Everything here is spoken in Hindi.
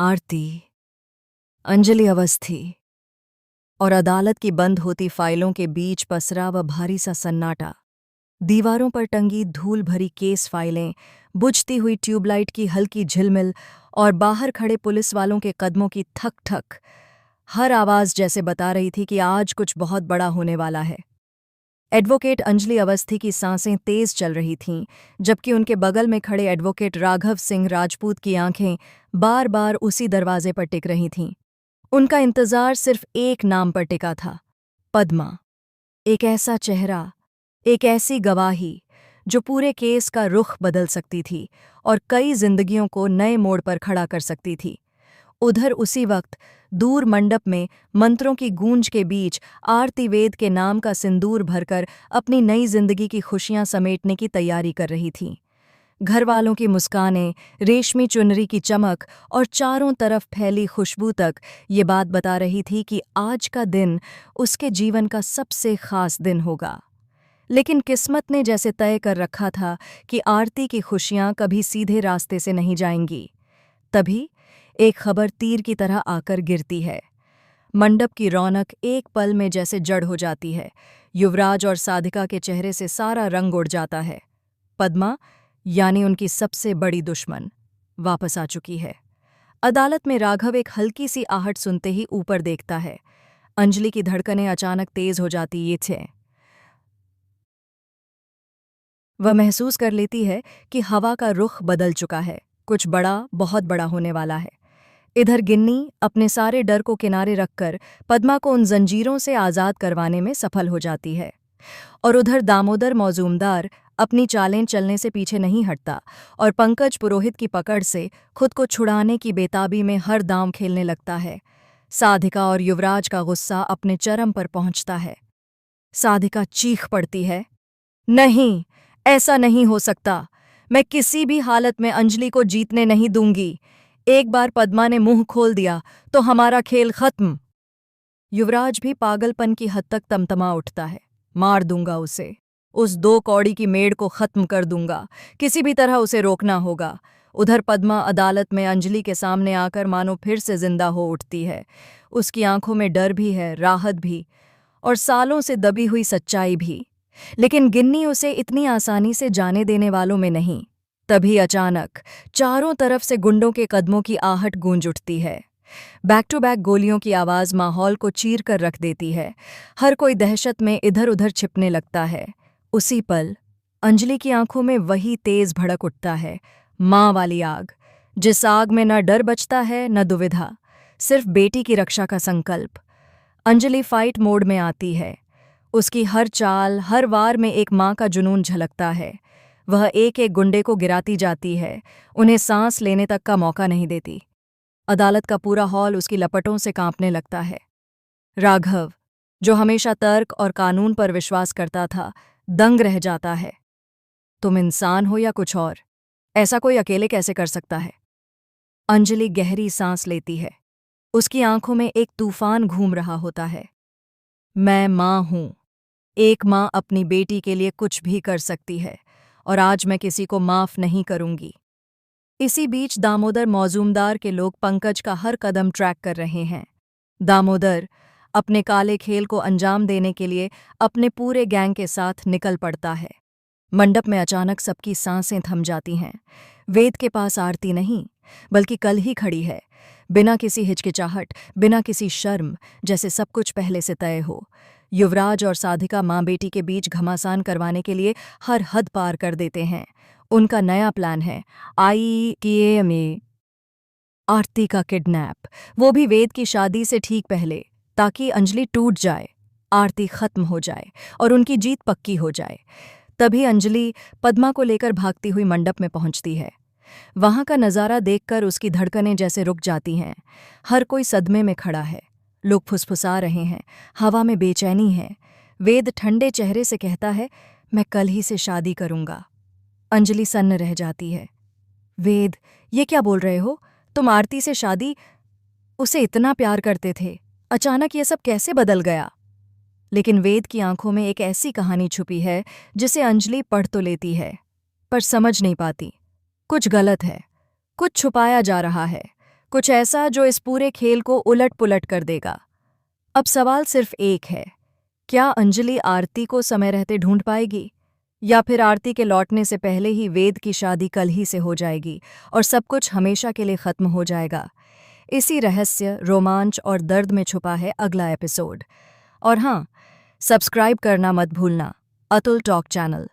आरती, अंजलि अवस्थी और अदालत की बंद होती फाइलों के बीच पसरा वह भारी सा सन्नाटा। दीवारों पर टंगी धूल भरी केस फाइलें, बुझती हुई ट्यूबलाइट की हल्की झिलमिल और बाहर खड़े पुलिस वालों के कदमों की ठक ठक। हर आवाज जैसे बता रही थी कि आज कुछ बहुत बड़ा होने वाला है। एडवोकेट अंजलि अवस्थी की सांसें तेज चल रही थीं, जबकि उनके बगल में खड़े एडवोकेट राघव सिंह राजपूत की आंखें बार बार उसी दरवाजे पर टिक रही थीं। उनका इंतजार सिर्फ एक नाम पर टिका था, पद्मा। एक ऐसा चेहरा, एक ऐसी गवाही जो पूरे केस का रुख बदल सकती थी और कई जिंदगियों को नए मोड़ पर खड़ा कर सकती थी। उधर उसी वक्त दूर मंडप में मंत्रों की गूंज के बीच आरती वेद के नाम का सिंदूर भरकर अपनी नई जिंदगी की खुशियां समेटने की तैयारी कर रही थीं। घर वालों की मुस्कानें, रेशमी चुनरी की चमक और चारों तरफ फैली खुशबू तक ये बात बता रही थी कि आज का दिन उसके जीवन का सबसे खास दिन होगा। लेकिन किस्मत ने जैसे तय कर रखा था कि आरती की खुशियां कभी सीधे रास्ते से नहीं जाएंगी। तभी एक खबर तीर की तरह आकर गिरती है। मंडप की रौनक एक पल में जैसे जड़ हो जाती है। युवराज और साधिका के चेहरे से सारा रंग उड़ जाता है। पद्मा, यानी उनकी सबसे बड़ी दुश्मन, वापस आ चुकी है। अदालत में राघव एक हल्की सी आहट सुनते ही ऊपर देखता है। अंजलि की धड़कनें अचानक तेज हो जाती ये थे। वह महसूस कर लेती है कि हवा का रुख बदल चुका है, कुछ बड़ा, बहुत बड़ा होने वाला है। इधर गिन्नी अपने सारे डर को किनारे रखकर पद्मा को उन जंजीरों से आज़ाद करवाने में सफल हो जाती है। और उधर दामोदर मौजूमदार अपनी चालें चलने से पीछे नहीं हटता और पंकज पुरोहित की पकड़ से खुद को छुड़ाने की बेताबी में हर दांव खेलने लगता है। साधिका और युवराज का गुस्सा अपने चरम पर पहुंचता है। साधिका चीख पड़ती है, नहीं, ऐसा नहीं हो सकता। मैं किसी भी हालत में अंजलि को जीतने नहीं दूंगी। एक बार पद्मा ने मुंह खोल दिया तो हमारा खेल खत्म। युवराज भी पागलपन की हद तक तमतमा उठता है, मार दूंगा उसे, उस 2 कौड़ी की मेड़ को खत्म कर दूंगा, किसी भी तरह उसे रोकना होगा। उधर पद्मा अदालत में अंजलि के सामने आकर मानो फिर से जिंदा हो उठती है। उसकी आंखों में डर भी है, राहत भी, और सालों से दबी हुई सच्चाई भी। लेकिन गिन्नी उसे इतनी आसानी से जाने देने वालों में नहीं। तभी अचानक चारों तरफ से गुंडों के कदमों की आहट गूंज उठती है। बैक टू बैक गोलियों की आवाज माहौल को चीर कर रख देती है। हर कोई दहशत में इधर उधर छिपने लगता है। उसी पल अंजलि की आंखों में वही तेज भड़क उठता है, माँ वाली आग, जिस आग में न डर बचता है न दुविधा, सिर्फ बेटी की रक्षा का संकल्प। अंजलि फाइट मोड में आती है। उसकी हर चाल, हर वार में एक माँ का जुनून झलकता है। वह एक एक गुंडे को गिराती जाती है, उन्हें सांस लेने तक का मौका नहीं देती। अदालत का पूरा हॉल उसकी लपटों से कांपने लगता है। राघव, जो हमेशा तर्क और कानून पर विश्वास करता था, दंग रह जाता है। तुम इंसान हो या कुछ और? ऐसा कोई अकेले कैसे कर सकता है? अंजलि गहरी सांस लेती है। उसकी आंखों में एक तूफान घूम रहा होता है। मैं माँ हूं। एक माँ अपनी बेटी के लिए कुछ भी कर सकती है, और आज मैं किसी को माफ नहीं करूंगी। इसी बीच दामोदर मौजूमदार के लोग पंकज का हर कदम ट्रैक कर रहे हैं। दामोदर अपने काले खेल को अंजाम देने के लिए अपने पूरे गैंग के साथ निकल पड़ता है। मंडप में अचानक सबकी सांसें थम जाती हैं। वेद के पास आरती नहीं, बल्कि कल ही खड़ी है, बिना किसी हिचकिचाहट, बिना किसी शर्म, जैसे सब कुछ पहले से तय हो। युवराज और साधिका माँ बेटी के बीच घमासान करवाने के लिए हर हद पार कर देते हैं। उनका नया प्लान है, ITA में आरती का किडनैप, वो भी वेद की शादी से ठीक पहले, ताकि अंजलि टूट जाए, आरती खत्म हो जाए और उनकी जीत पक्की हो जाए। तभी अंजलि पद्मा को लेकर भागती हुई मंडप में पहुंचती है। वहां का नज़ारा देखकर उसकी धड़कनें जैसे रुक जाती हैं। हर कोई सदमे में खड़ा है, लोग फुसफुसा रहे हैं, हवा में बेचैनी है। वेद ठंडे चेहरे से कहता है, मैं कल ही से शादी करूंगा। अंजलि सन्न रह जाती है। वेद, ये क्या बोल रहे हो? तुम आरती से शादी? उसे इतना प्यार करते थे, अचानक ये सब कैसे बदल गया? लेकिन वेद की आंखों में एक ऐसी कहानी छुपी है जिसे अंजलि पढ़ तो लेती है, पर समझ नहीं पाती। कुछ गलत है, कुछ छुपाया जा रहा है, कुछ ऐसा जो इस पूरे खेल को उलट पुलट कर देगा। अब सवाल सिर्फ एक है, क्या अंजलि आरती को समय रहते ढूंढ पाएगी, या फिर आरती के लौटने से पहले ही वेद की शादी कल ही से हो जाएगी और सब कुछ हमेशा के लिए खत्म हो जाएगा। इसी रहस्य, रोमांच और दर्द में छुपा है अगला एपिसोड। और हाँ, सब्सक्राइब करना मत भूलना, अतुल टॉक चैनल।